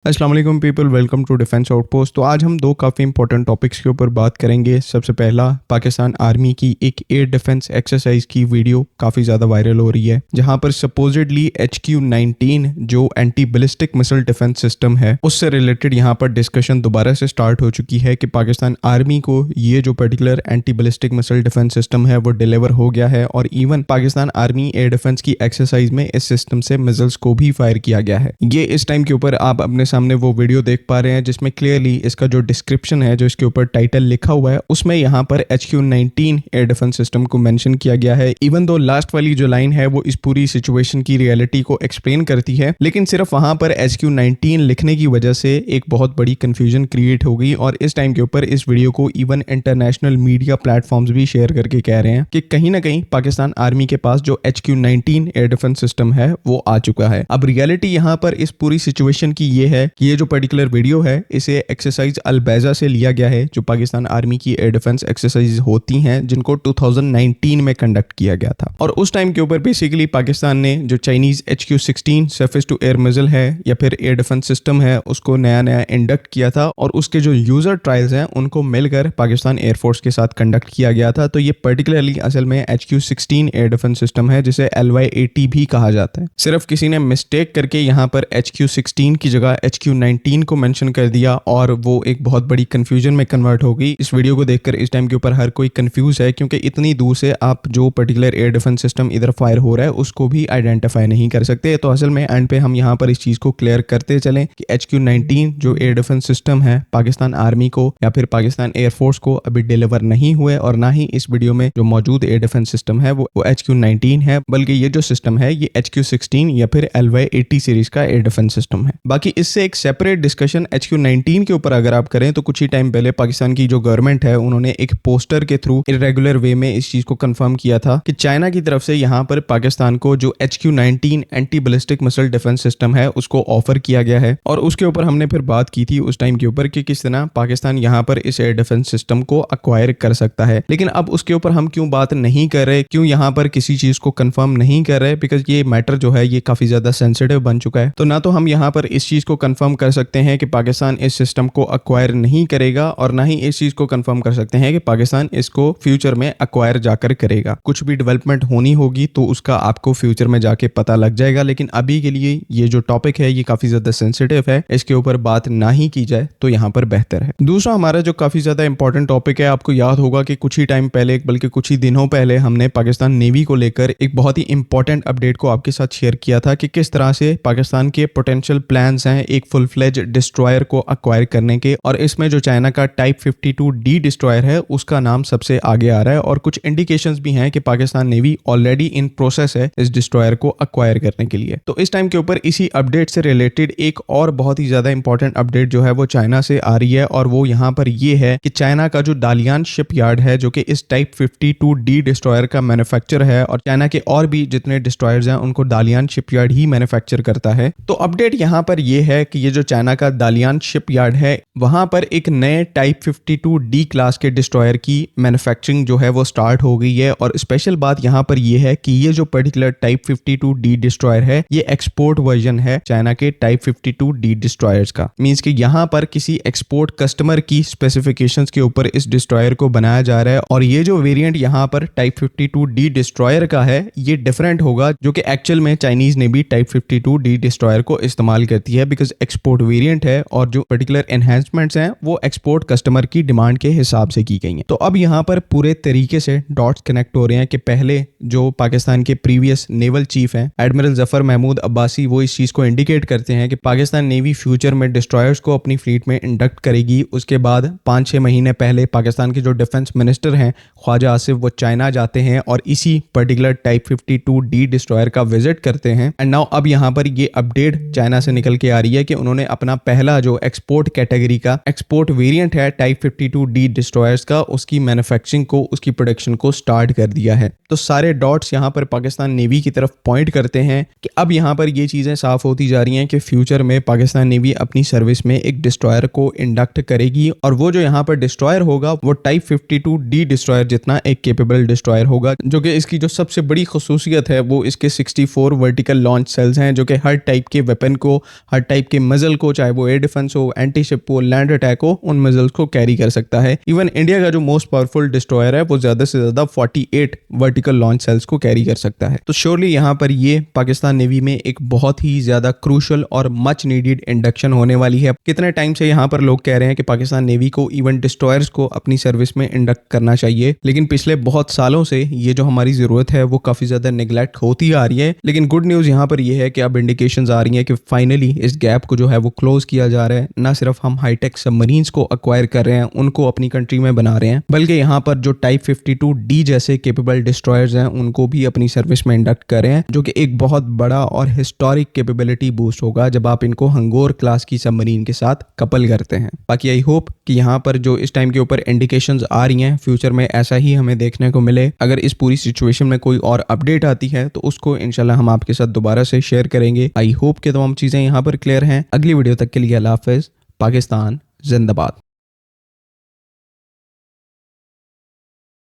अस्सलाम वालेकुम people, welcome to defence outpost. तो आज हम दो काफ़ी इंपॉर्टेंट टॉपिक्स के ऊपर बात करेंगे। सबसे पहला, पाकिस्तान आर्मी की एक एयर डिफेंस एक्सरसाइज की वीडियो काफ़ी ज़्यादा वायरल हो रही है, जहां पर सपोजिडली HQ-19 जो anti ballistic missile defence system है उससे रिलेटेड यहां पर डिस्कशन दोबारा से स्टार्ट हो चुकी है कि पाकिस्तान आर्मी को ये जो particular anti ballistic missile defence system है वो डिलीवर हो गया है, और even Pakistan army air defence की एक्सरसाइज में इस सिस्टम से मिसाइल्स को भी फायर किया गया है। ये इस टाइम के ऊपर आप अपने सामने वो वीडियो देख पा रहे हैं जिसमें क्लियरली इसका जो डिस्क्रिप्शन है, जो इसके ऊपर टाइटल लिखा हुआ है, उसमें यहाँ पर HQ-19 एयर डिफेंस सिस्टम को मेंशन किया गया है। इवन दो लास्ट वाली जो लाइन है वो इस पूरी सिचुएशन की रियलिटी को एक्सप्लेन करती है, लेकिन सिर्फ वहां पर HQ-19 लिखने की वजह से एक बहुत बड़ी कंफ्यूजन क्रिएट हो गई, और इस टाइम के ऊपर इस वीडियो को इवन इंटरनेशनल मीडिया प्लेटफॉर्म्स भी शेयर करके कह रहे हैं कि कहीं ना कहीं पाकिस्तान आर्मी के पास जो HQ-19 एयर डिफेंस सिस्टम है वो आ चुका है। अब रियलिटी यहाँ पर इस पूरी सिचुएशन की ये है कि ये जो पर्टिकुलर वीडियो है इसे एक्सरसाइज अलबैजा से लिया गया है, जो पाकिस्तान आर्मी की एयर डिफेंस एक्सरसाइज होती हैं जिनको 2019 में कंडक्ट किया गया था। और उस टाइम के ऊपर बेसिकली पाकिस्तान ने जो Chinese HQ-16 surface to air missile है या फिर एयर डिफेंस सिस्टम है उसको नया नया इंडक्ट किया था, और उसके जो यूजर ट्रायल्स हैं उनको मिलकर पाकिस्तान एयरफोर्स के साथ कंडक्ट किया गया था। तो ये पर्टिकुलरली असल में HQ-16 एयर डिफेंस सिस्टम है जिसे LY-80 भी कहा जाता है। सिर्फ किसी ने मिस्टेक करके यहाँ पर HQ-16 की जगह HQ-19 को मेंशन कर दिया और वो एक बहुत बड़ी कंफ्यूजन में कन्वर्ट हो गई। इस वीडियो को देखकर इस टाइम के ऊपर हर कोई कंफ्यूज है, क्योंकि इतनी दूर से आप जो पर्टिकुलर एयर डिफेंस सिस्टम इधर फायर हो रहा है उसको भी आइडेंटिफाई नहीं कर सकते। तो असल में एंड पे हम यहाँ पर इस चीज को क्लियर करते चलें कि HQ-19 जो एयर डिफेंस सिस्टम है पाकिस्तान आर्मी को या फिर पाकिस्तान एयरफोर्स को अभी डिलीवर नहीं हुए, और ना ही इस वीडियो में जो मौजूद एयर डिफेंस सिस्टम है वो HQ-19 है, बल्कि ये जो सिस्टम है ये HQ-16 या फिर LY-80 सीरीज का एयर डिफेंस सिस्टम है। बाकी इससे एक सेपरेट डिस्कशन HQ-19 के ऊपर अगर आप करें तो कुछ ही टाइम पहले पाकिस्तान की जो गवर्नमेंट है उन्होंने एक पोस्टर के थ्रू इरेगुलर वे में इस चीज को कंफर्म किया था कि चाइना की तरफ से यहाँ पर पाकिस्तान को जो HQ-19 anti ballistic missile defence system है उसको ऑफर किया गया है, और उसके ऊपर हमने फिर बात की थी उस टाइम के ऊपर कि किस तरह पाकिस्तान यहाँ पर इस एयर डिफेंस सिस्टम को अक्वायर कर सकता है। लेकिन अब उसके ऊपर हम क्यों बात नहीं कर रहे, क्यों यहाँ पर किसी चीज को कंफर्म नहीं कर रहे, बिकॉज ये मैटर जो है ये काफी ज्यादा सेंसिटिव बन चुका है। तो ना तो हम यहाँ पर इस चीज को कंफर्म कर सकते हैं कि पाकिस्तान इस सिस्टम को अक्वायर नहीं करेगा, और ना ही इस चीज को कंफर्म कर सकते हैं कि पाकिस्तान इसको फ्यूचर में अक्वायर जाकर करेगा। कुछ भी डेवलपमेंट होनी होगी तो उसका आपको फ्यूचर में जाके पता लग जाएगा, लेकिन अभी के लिए ये जो टॉपिक है ये काफी ज्यादा सेंसिटिव है, इसके ऊपर बात ना ही की जाए तो यहाँ पर बेहतर है। दूसरा हमारा जो काफी ज्यादा इंपॉर्टेंट टॉपिक है, आपको याद होगा कि कुछ ही टाइम पहले, बल्कि कुछ ही दिनों पहले हमने पाकिस्तान नेवी को लेकर एक बहुत ही इंपॉर्टेंट अपडेट को आपके साथ शेयर किया था कि किस तरह से पाकिस्तान के पोटेंशियल प्लान्स हैं एक फुल फ्लेज डिस्ट्रॉयर को अक्वायर करने के, और इसमें जो चाइना का टाइप 52D डिस्ट्रॉयर है उसका नाम सबसे आगे आ रहा है, और कुछ इंडिकेशंस भी हैं कि Pakistan navy already in process है इस डिस्ट्रॉयर को अक्वायर करने के लिए। तो इस टाइम के ऊपर इसी अपडेट से रिलेटेड एक और बहुत ही ज्यादा इंपॉर्टेंट अपडेट जो है वो चाइना से आ रही है, और वो यहाँ पर ये है कि चाइना का जो दालियान शिपयार्ड है जो कि इस टाइप 52D डिस्ट्रॉयर का मैन्युफैक्चर है, और चाइना के और भी जितने डिस्ट्रॉयर्स हैं उनको दालियान शिपयार्ड ही मैन्युफैक्चर करता है। तो अपडेट यहाँ पर ये है कि ये जो चाइना का दालियान शिपयार्ड है वहां पर एक नए टाइप 52D क्लास के डिस्ट्रॉयर की मैन्युफैक्चरिंग जो है वो स्टार्ट हो गई है। और स्पेशल बात यहाँ पर ये है कि ये जो पर्टिकुलर टाइप 52D डिस्ट्रॉयर है ये एक्सपोर्ट वर्जन है चाइना के टाइप 52D डिस्ट्रॉयर्स का। मींस कि यहाँ पर किसी एक्सपोर्ट कस्टमर की स्पेसिफिकेशंस के ऊपर इस डिस्ट्रॉयर को बनाया जा रहा है, और ये जो वेरिएंट यहाँ पर टाइप 52D डिस्ट्रॉयर का है ये डिफरेंट होगा, जो कि एक्चुअल में चाइनीज ने भी टाइप 52D डिस्ट्रॉयर को इस्तेमाल करती है, बिकॉज एक्सपोर्ट वेरिएंट है और जो पर्टिकुलर एनहांसमेंट्स हैं वो एक्सपोर्ट कस्टमर की डिमांड के हिसाब से की गई हैं। तो अब यहाँ पर पूरे तरीके से डॉट्स कनेक्ट हो रहे हैं कि पहले जो पाकिस्तान के प्रीवियस नेवल चीफ हैं एडमिरल जफर महमूद अब्बासी, वो इस चीज को इंडिकेट करते हैं कि पाकिस्तान नेवी फ्यूचर में डिस्ट्रॉयर्स को अपनी फ्लीट में इंडक्ट करेगी। उसके बाद 5-6 महीने पहले पाकिस्तान के जो डिफेंस मिनिस्टर हैं ख्वाजा आसिफ वो चाइना जाते हैं और इसी पर्टिकुलर टाइप 52D डिस्ट्रॉयर का विजिट करते हैं। एंड नाउ अब यहाँ पर ये अपडेट चाइना से निकल के आ रही है कि उन्होंने अपना पहला जो एक्सपोर्ट कैटेगरी का एक्सपोर्ट वेरिएंट है टाइप 52D डिस्ट्रॉयर्स का, उसकी मैन्युफैक्चरिंग को, उसकी प्रोडक्शन को स्टार्ट कर दिया है। तो सारे डॉट्स यहाँ पर पाकिस्तान नेवी की तरफ पॉइंट करते हैं कि अब यहाँ पर ये चीजें साफ होती जा रही हैं कि फ्यूचर में पाकिस्तान नेवी अपनी सर्विस में एक डिस्ट्रॉयर को इंडक्ट करेगी, और वो जो यहाँ पर डिस्ट्रॉयर होगा वो टाइप 52D डिस्ट्रॉयर जितना एक केपेबल डिस्ट्रॉयर होगा, जो कि इसकी जो सबसे बड़ी खसूसियत है वो इसके 64 वर्टिकल लॉन्च सेल्स हैं, जो कि हर टाइप के वेपन को, हर टाइप के मिसाइल को, चाहे वो एयर डिफेंस हो, एंटी शिप हो, लैंड अटैक हो, उन मिसाइल्स को कैरी कर सकता है। इवन इंडिया का जो मोस्ट पावरफुल डिस्ट्रॉयर है वो ज्यादा से ज्यादा 48 वर्टिकल लॉन्च सेल्स को कैरी कर सकता है। तो श्योरली यहाँ पर ये पाकिस्तान नेवी में एक बहुत ही ज्यादा क्रूशल और मच नीडेड इंडक्शन होने वाली है। कितने टाइम से यहाँ पर लोग कह रहे हैं कि पाकिस्तान नेवी को इवन डिस्ट्रॉयर्स को अपनी सर्विस में इंडक्ट करना चाहिए, लेकिन पिछले बहुत सालों से ये जो हमारी जरूरत है वो काफी ज्यादा नेग्लेक्ट होती आ रही है। लेकिन गुड न्यूज यहाँ पर यह है कि अब इंडिकेशंस आ रही हैं कि फाइनली इस गैप को जो है वो क्लोज किया जा रहा है। ना सिर्फ हम हाईटेक सबमरीन्स को अक्वायर कर रहे हैं, उनको अपनी कंट्री में बना रहे हैं, बल्कि यहाँ पर जो टाइप 52D जैसे केपेबल डिस्ट्रॉयर्स हैं उनको भी अपनी सर्विस में इंडक्ट कर रहे हैं, जो कि एक बहुत बड़ा और हिस्टोरिक कैपेबिलिटी बूस्ट होगा जब आप इनको हंगोर क्लास की सबमरीन के साथ कपल करते हैं। बाकी आई होप कि यहाँ पर जो इस टाइम के ऊपर इंडिकेशंस आ रही हैं फ्यूचर में ऐसा ही हमें देखने को मिले। अगर इस पूरी सिचुएशन में कोई और अपडेट आती है तो उसको इंशाल्लाह हम आपके साथ दोबारा से शेयर करेंगे। आई होप कि तमाम चीजें यहाँ पर क्लियर हैं। अगली वीडियो तक के लिए अल्लाह हाफिज। पाकिस्तान जिंदाबाद।